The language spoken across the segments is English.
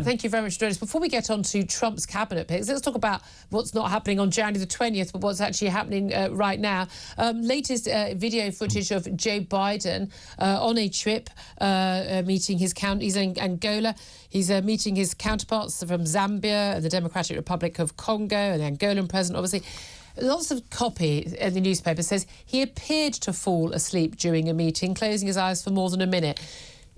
Thank you very much for joining us. Before we get on to Trump's cabinet picks, let's talk about what's not happening on January the 20th, but what's actually happening right now. Latest video footage of Joe Biden on a trip, meeting his he's in Angola. He's meeting his counterparts from Zambia and the Democratic Republic of Congo, and the Angolan president, obviously. Lots of copy in the newspaper says he appeared to fall asleep during a meeting, closing his eyes for more than a minute.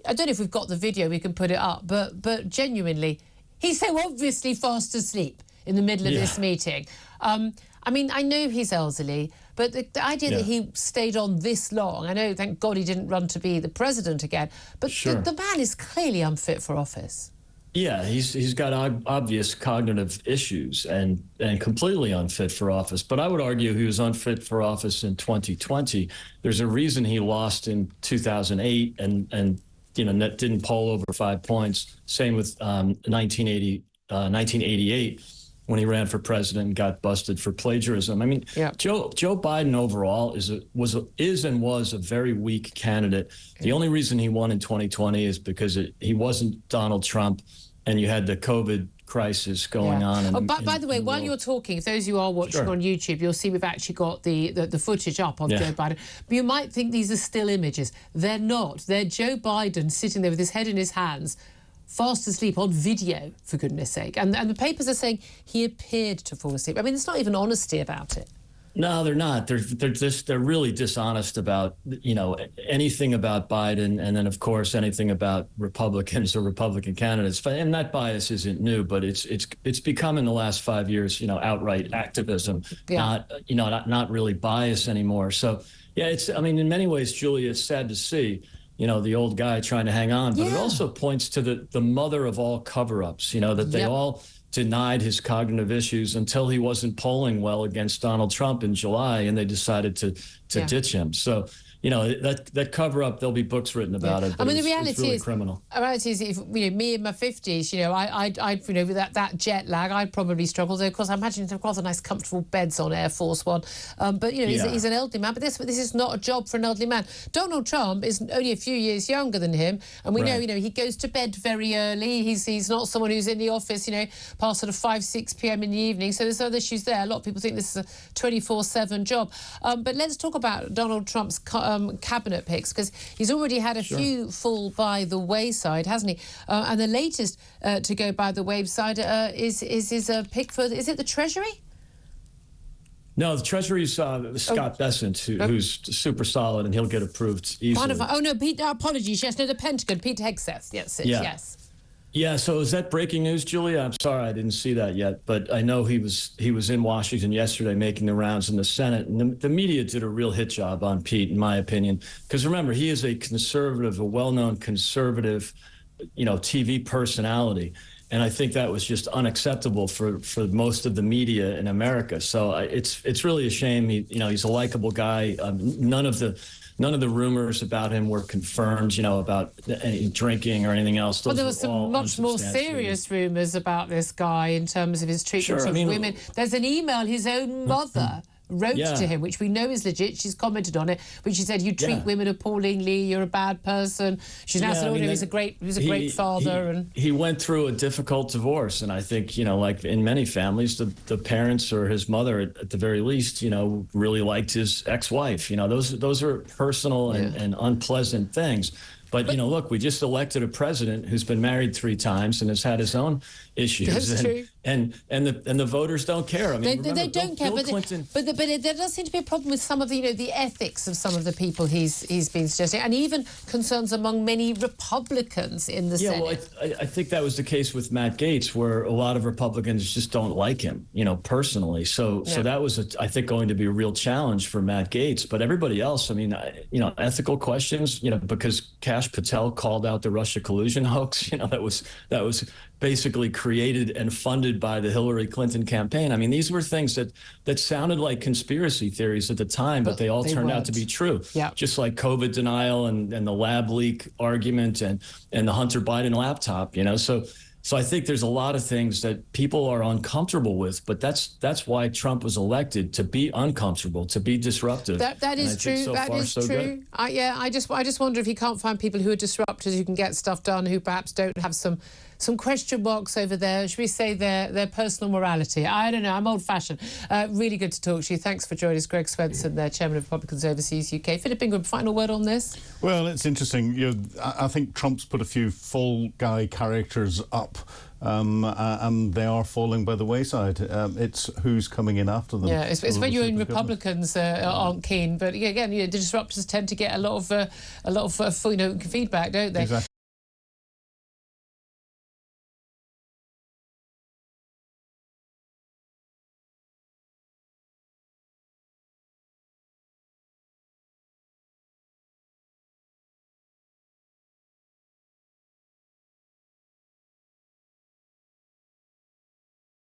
I don't know if we've got the video, we can put it up, but genuinely, he's so obviously fast asleep in the middle of this meeting. I mean, I know he's elderly, but the idea that he stayed on this long, I know, thank God he didn't run to be the president again, but the man is clearly unfit for office. Yeah, he's got obvious cognitive issues and completely unfit for office. But I would argue he was unfit for office in 2020. There's a reason he lost in 2008 and didn't poll over 5 points. Same with 1988 when he ran for president and got busted for plagiarism. I mean, Joe Biden overall is and was a very weak candidate. The only reason he won in 2020 is because he wasn't Donald Trump, and you had the COVID crisis going on. By the way, while you're talking, if those of you are watching on YouTube, you'll see we've actually got the footage up of Joe Biden. But you might think these are still images. They're not. They're Joe Biden sitting there with his head in his hands, fast asleep on video, for goodness sake. And the papers are saying he appeared to fall asleep. I mean, there's not even honesty about it. No, they're not. They're really dishonest about, anything about Biden, and then of course anything about Republicans or Republican candidates. And that bias isn't new, but it's become in the last 5 years, outright activism, not really bias anymore. So I mean, in many ways, Julia, it's sad to see, the old guy trying to hang on, but it also points to the mother of all cover-ups, that they all denied his cognitive issues until he wasn't polling well against Donald Trump in July, and they decided to ditch him. So, that cover up, there'll be books written about it. I mean, the reality it's really is criminal. The reality is, if me in my 50s, I'd with that jet lag, I'd probably struggle. Though, of course, I imagine they've got nice, comfortable beds on Air Force One. But he's an elderly man. But this is not a job for an elderly man. Donald Trump is only a few years younger than him, and we know, he goes to bed very early. He's not someone who's in the office, past sort of 5, 6 p.m. in the evening. So there's other issues there. A lot of people think this is a 24/7 job. But let's talk about Donald Trump's cabinet picks, because he's already had a few fall by the wayside, hasn't he? And the latest to go by the wayside is his pick for, is it the Treasury? No, the Treasury's Scott Bessent, who's super solid, and he'll get approved easily. Pete, apologies. Yes, no, the Pentagon, Pete Hegseth. Yes. Yeah, so is that breaking news, Julia? I'm sorry I didn't see that yet, but I know he was in Washington yesterday making the rounds in the Senate, and the media did a real hit job on Pete, in my opinion, because remember, he is a conservative, a well-known conservative, TV personality, and I think that was just unacceptable for most of the media in America. So it's really a shame. He's a likable guy. None of the rumors about him were confirmed, about any drinking or anything else. Well, there was some much more serious rumors about this guy in terms of his treatment of women. There's an email his own mother wrote to him, which we know is legit. She's commented on it, which she said, "You treat women appallingly. You're a bad person." She's now said, "He's a great father." He went through a difficult divorce, and I think like in many families, the parents or his mother, at the very least, really liked his ex-wife. Those are personal and unpleasant things. But look, we just elected a president who's been married 3 times and has had his own issues. That's true. And the voters don't care. I mean, they don't care. But there does seem to be a problem with some of the ethics of some of the people he's been suggesting, and even concerns among many Republicans in the Senate. Well, I think that was the case with Matt Gaetz, where a lot of Republicans just don't like him, personally. So that was, I think, going to be a real challenge for Matt Gaetz. But everybody else, I mean, ethical questions, because Kash Patel called out the Russia collusion hoax. That was basically created and funded by the Hillary Clinton campaign. I mean, these were things that sounded like conspiracy theories at the time, but they all turned out to be true. Yeah. Just like COVID denial and the lab leak argument and the Hunter Biden laptop, So I think there's a lot of things that people are uncomfortable with, but that's why Trump was elected, to be uncomfortable, to be disruptive. That is true. That is true. I just wonder if he can't find people who are disruptors, who can get stuff done, who perhaps don't have some some question marks over there. Should we say their personal morality? I don't know. I'm old-fashioned. Really good to talk to you. Thanks for joining us, Greg Swenson, there, Chairman of Republicans Overseas UK. Philip Ingram, final word on this? Well, it's interesting. I think Trump's put a few fall guy characters up. And they are falling by the wayside. It's who's coming in after them. Yeah, it's when your own Republicans aren't keen, but again, the disruptors tend to get a lot of feedback, don't they? Exactly.